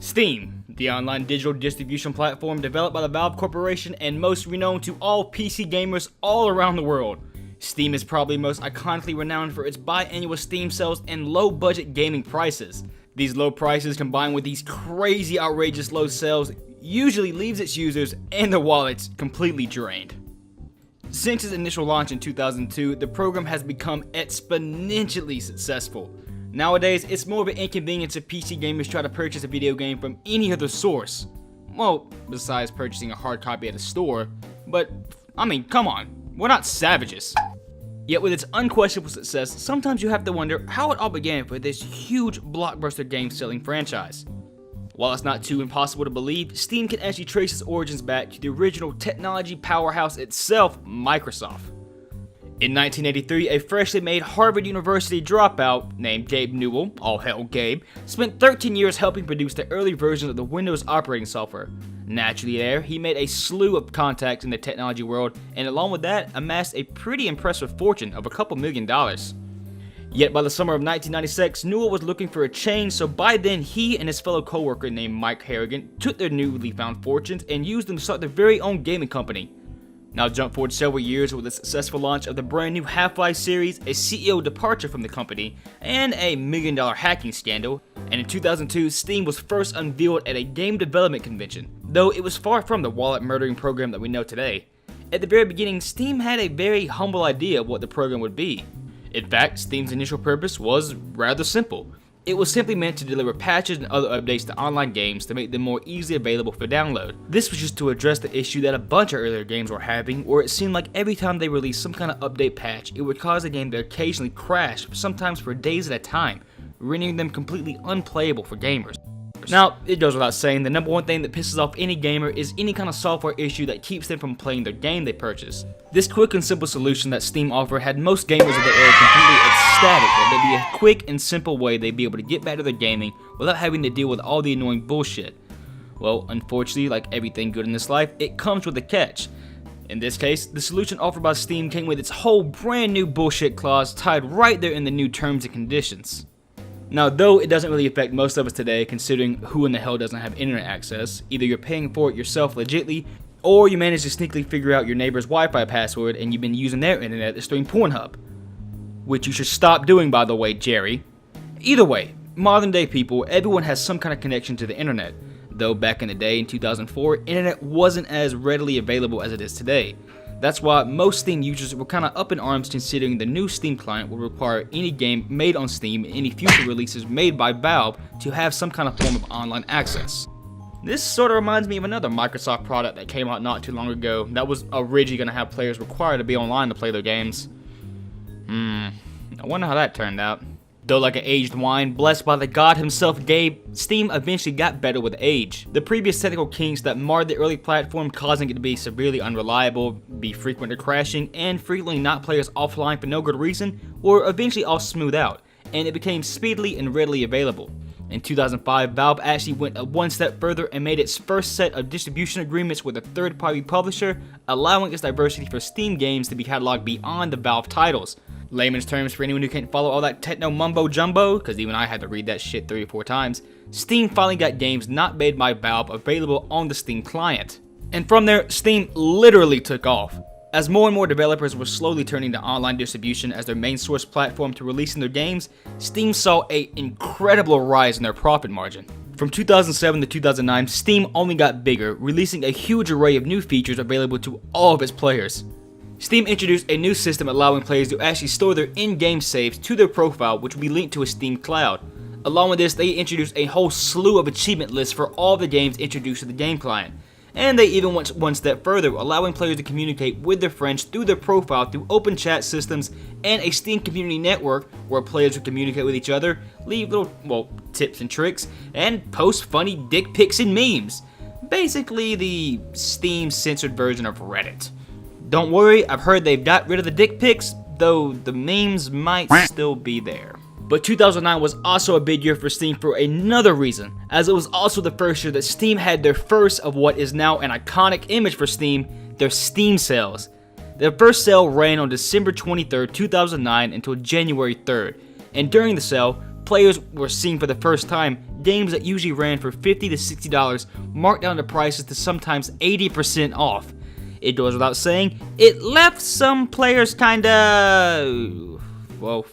Steam, the online digital distribution platform developed by the Valve Corporation and most renowned to all PC gamers all around the world. Steam is probably most iconically renowned for its biannual Steam sales and low-budget gaming prices. These low prices combined with these crazy outrageous low sales usually leaves its users and their wallets completely drained. Since its initial launch in 2002, the program has become exponentially successful. Nowadays, it's more of an inconvenience if PC gamers try to purchase a video game from any other source. Well, besides purchasing a hard copy at a store, but, I mean, come on, we're not savages. Yet with its unquestionable success, sometimes you have to wonder how it all began for this huge blockbuster game-selling franchise. While it's not too impossible to believe, Steam can actually trace its origins back to the original technology powerhouse itself, Microsoft. In 1983, a freshly made Harvard University dropout named Gabe Newell, all hail Gabe, spent 13 years helping produce the early versions of the Windows operating software. Naturally there, he made a slew of contacts in the technology world, and along with that, amassed a pretty impressive fortune of a couple $1 million. Yet by the summer of 1996, Newell was looking for a change, so by then he and his fellow co-worker named Mike Harrigan took their newly found fortunes and used them to start their very own gaming company. Now jump forward several years with the successful launch of the brand new Half-Life series, a CEO departure from the company, and a $1 million hacking scandal, and in 2002 Steam was first unveiled at a game development convention, though it was far from the wallet murdering program that we know today. At the very beginning, Steam had a very humble idea of what the program would be. In fact, Steam's initial purpose was rather simple. It was simply meant to deliver patches and other updates to online games to make them more easily available for download. This was just to address the issue that a bunch of earlier games were having, where it seemed like every time they released some kind of update patch, it would cause the game to occasionally crash, sometimes for days at a time, rendering them completely unplayable for gamers. Now, it goes without saying, the number one thing that pisses off any gamer is any kind of software issue that keeps them from playing their game they purchase. This quick and simple solution that Steam offered had most gamers of the era completely ecstatic that there'd be a quick and simple way they'd be able to get back to their gaming without having to deal with all the annoying bullshit. Well, unfortunately, like everything good in this life, it comes with a catch. In this case, the solution offered by Steam came with its whole brand new bullshit clause tied right there in the new terms and conditions. Now, though it doesn't really affect most of us today, considering who in the hell doesn't have internet access, either you're paying for it yourself legitly, or you manage to sneakily figure out your neighbor's Wi-Fi password and you've been using their internet to stream Pornhub. Which you should stop doing, by the way, Jerry. Either way, modern day people, everyone has some kind of connection to the internet, though back in the day in 2004, internet wasn't as readily available as it is today. That's why most Steam users were kinda up in arms considering the new Steam client will require any game made on Steam and any future releases made by Valve to have some kind of form of online access. This sorta reminds me of another Microsoft product that came out not too long ago that was originally gonna have players required to be online to play their games. I wonder how that turned out. Though like an aged wine, blessed by the god himself Gabe, Steam eventually got better with age. The previous technical kinks that marred the early platform, causing it to be severely unreliable, be frequent to crashing, and frequently knock players offline for no good reason, were eventually all smoothed out, and it became speedily and readily available. In 2005, Valve actually went one step further and made its first set of distribution agreements with a third-party publisher, allowing its diversity for Steam games to be cataloged beyond the Valve titles. Layman's terms for anyone who can't follow all that techno mumbo jumbo, because even I had to read that shit 3 or 4 times, Steam finally got games not made by Valve available on the Steam client. And from there, Steam literally took off. As more and more developers were slowly turning to online distribution as their main source platform to releasing their games, Steam saw an incredible rise in their profit margin. From 2007 to 2009, Steam only got bigger, releasing a huge array of new features available to all of its players. Steam introduced a new system allowing players to actually store their in-game saves to their profile, which will be linked to a Steam cloud. Along with this, they introduced a whole slew of achievement lists for all the games introduced to the game client. And they even went one step further, allowing players to communicate with their friends through their profile through open chat systems and a Steam community network where players would communicate with each other, leave little, tips and tricks, and post funny dick pics and memes. Basically the Steam censored version of Reddit. Don't worry, I've heard they've got rid of the dick pics, though the memes might still be there. But 2009 was also a big year for Steam for another reason, as it was also the first year that Steam had their first of what is now an iconic image for Steam, their Steam sales. Their first sale ran on December 23rd, 2009 until January 3rd, and during the sale, players were seeing for the first time games that usually ran for $50 to $60 marked down the prices to sometimes 80% off. It goes without saying, it left some players kinda, well,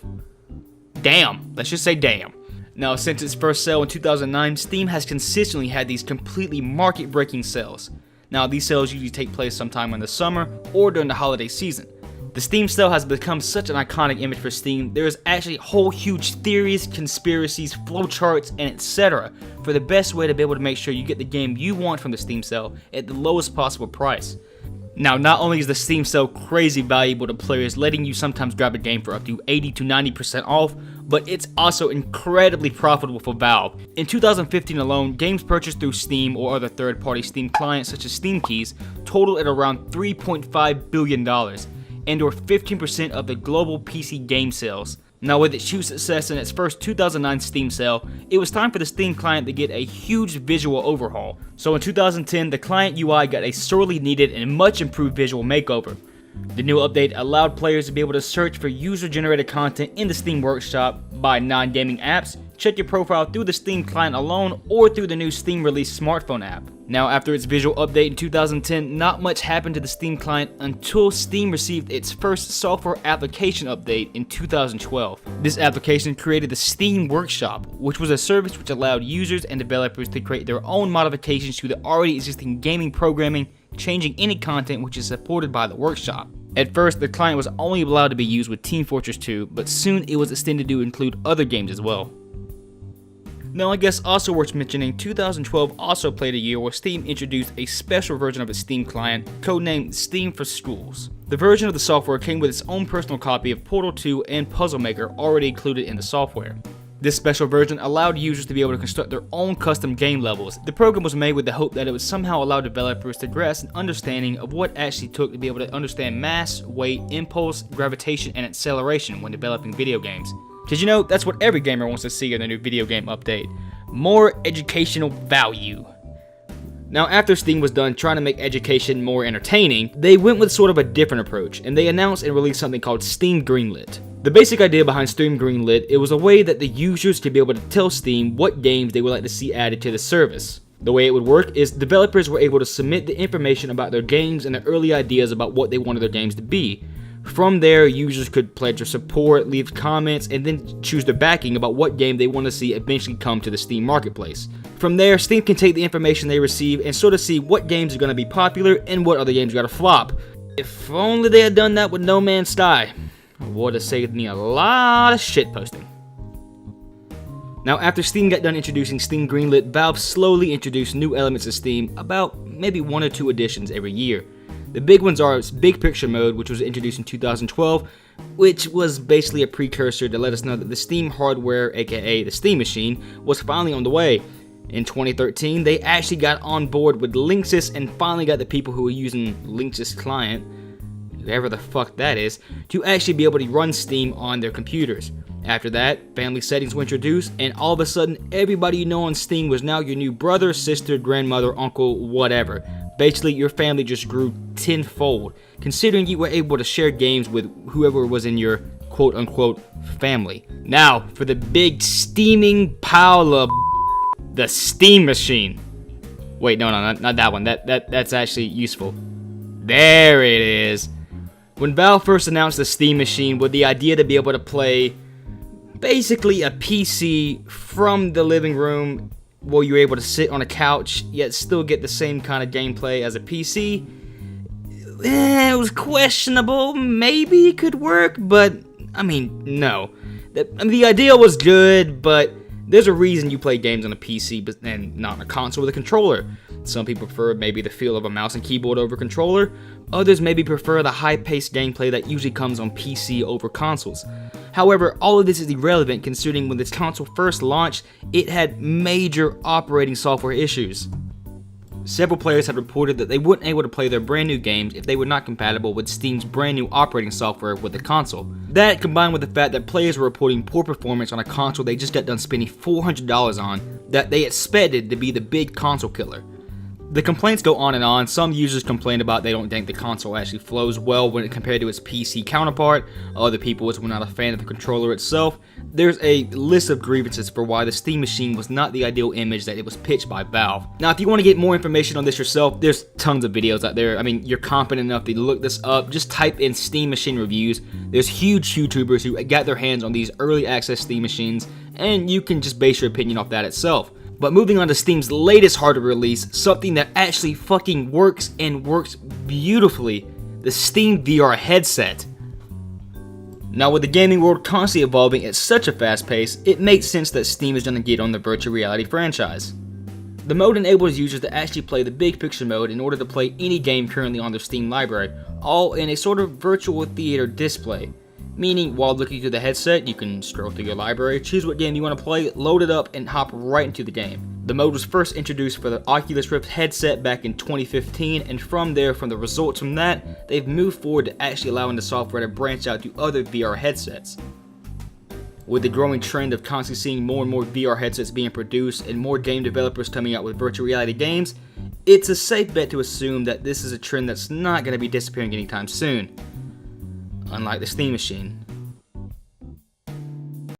damn. Let's just say damn. Now, since its first sale in 2009, Steam has consistently had these completely market-breaking sales. Now, these sales usually take place sometime in the summer or during the holiday season. The Steam sale has become such an iconic image for Steam, there is actually whole huge theories, conspiracies, flowcharts, and etc. for the best way to be able to make sure you get the game you want from the Steam sale at the lowest possible price. Now, not only is the Steam sale crazy valuable to players, letting you sometimes grab a game for up to 80 to 90% off, but it's also incredibly profitable for Valve. In 2015 alone, games purchased through Steam or other third-party Steam clients such as Steam Keys totaled at around $3.5 billion, and or 15% of the global PC game sales. Now, with its huge success in its first 2009 Steam sale, it was time for the Steam client to get a huge visual overhaul. So in 2010, the client UI got a sorely needed and much improved visual makeover. The new update allowed players to be able to search for user-generated content in the Steam Workshop, buy non-gaming apps, check your profile through the Steam client alone, or through the new Steam released smartphone app. Now, after its visual update in 2010, not much happened to the Steam client until Steam received its first software application update in 2012. This application created the Steam Workshop, which was a service which allowed users and developers to create their own modifications to the already existing gaming programming, changing any content which is supported by the workshop. At first, the client was only allowed to be used with Team Fortress 2, but soon it was extended to include other games as well. Now, I guess also worth mentioning, 2012 also played a year where Steam introduced a special version of its Steam client, codenamed Steam for Schools. The version of the software came with its own personal copy of Portal 2 and Puzzle Maker already included in the software. This special version allowed users to be able to construct their own custom game levels. The program was made with the hope that it would somehow allow developers to grasp an understanding of what it actually took to be able to understand mass, weight, impulse, gravitation, and acceleration when developing video games. Because you know, that's what every gamer wants to see in a new video game update. More educational value. Now, after Steam was done trying to make education more entertaining, they went with sort of a different approach, and they announced and released something called Steam Greenlit. The basic idea behind Steam Greenlit, it was a way that the users could be able to tell Steam what games they would like to see added to the service. The way it would work is developers were able to submit the information about their games and their early ideas about what they wanted their games to be. From there, users could pledge their support, leave comments, and then choose their backing about what game they want to see eventually come to the Steam marketplace. From there, Steam can take the information they receive and sort of see what games are going to be popular and what other games are going to flop. If only they had done that with No Man's Sky, it would have saved me a lot of shitposting. Now, after Steam got done introducing Steam Greenlit, Valve slowly introduced new elements of Steam, about maybe 1 or 2 additions every year. The big ones are its Big Picture mode, which was introduced in 2012, which was basically a precursor to let us know that the Steam hardware, aka the Steam Machine, was finally on the way. In 2013, they actually got on board with Linksys and finally got the people who were using Linksys client, whoever the fuck that is, to actually be able to run Steam on their computers. After that, family settings were introduced, and all of a sudden, everybody you know on Steam was now your new brother, sister, grandmother, uncle, whatever. Basically, your family just grew tenfold, considering you were able to share games with whoever was in your quote-unquote family. Now, for the big steaming pile of the Steam Machine. Wait, no, not that one. That's actually useful. There it is. When Valve first announced the Steam Machine with the idea to be able to play basically a PC from the living room, where you're able to sit on a couch yet still get the same kind of gameplay as a PC, it was questionable. Maybe it could work, but I mean, no. The idea was good, but there's a reason you play games on a PC and not on a console with a controller. Some people prefer maybe the feel of a mouse and keyboard over controller. Others maybe prefer the high-paced gameplay that usually comes on PC over consoles. However, all of this is irrelevant considering when this console first launched, it had major operating software issues. Several players had reported that they weren't able to play their brand new games if they were not compatible with Steam's brand new operating software with the console. That, combined with the fact that players were reporting poor performance on a console they just got done spending $400 on, that they expected to be the big console killer. The complaints go on and on. Some users complain about they don't think the console actually flows well when compared to its PC counterpart. Other people were not a fan of the controller itself. There's a list of grievances for why the Steam machine was not the ideal image that it was pitched by Valve. Now, if you want to get more information on this yourself, there's tons of videos out there. I mean, you're competent enough to look this up. Just type in Steam machine reviews. There's huge YouTubers who got their hands on these early access Steam machines, and you can just base your opinion off that itself. But moving on to Steam's latest hardware release, something that actually fucking works and works beautifully, the Steam VR headset. Now, with the gaming world constantly evolving at such a fast pace, it makes sense that Steam is going to get on the virtual reality franchise. The mode enables users to actually play the big picture mode in order to play any game currently on their Steam library, all in a sort of virtual theater display. Meaning, while looking through the headset, you can scroll through your library, choose what game you want to play, load it up, and hop right into the game. The mode was first introduced for the Oculus Rift headset back in 2015, and from there, from the results from that, they've moved forward to actually allowing the software to branch out to other VR headsets. With the growing trend of constantly seeing more and more VR headsets being produced and more game developers coming out with virtual reality games, it's a safe bet to assume that this is a trend that's not going to be disappearing anytime soon. Unlike the Steam machine.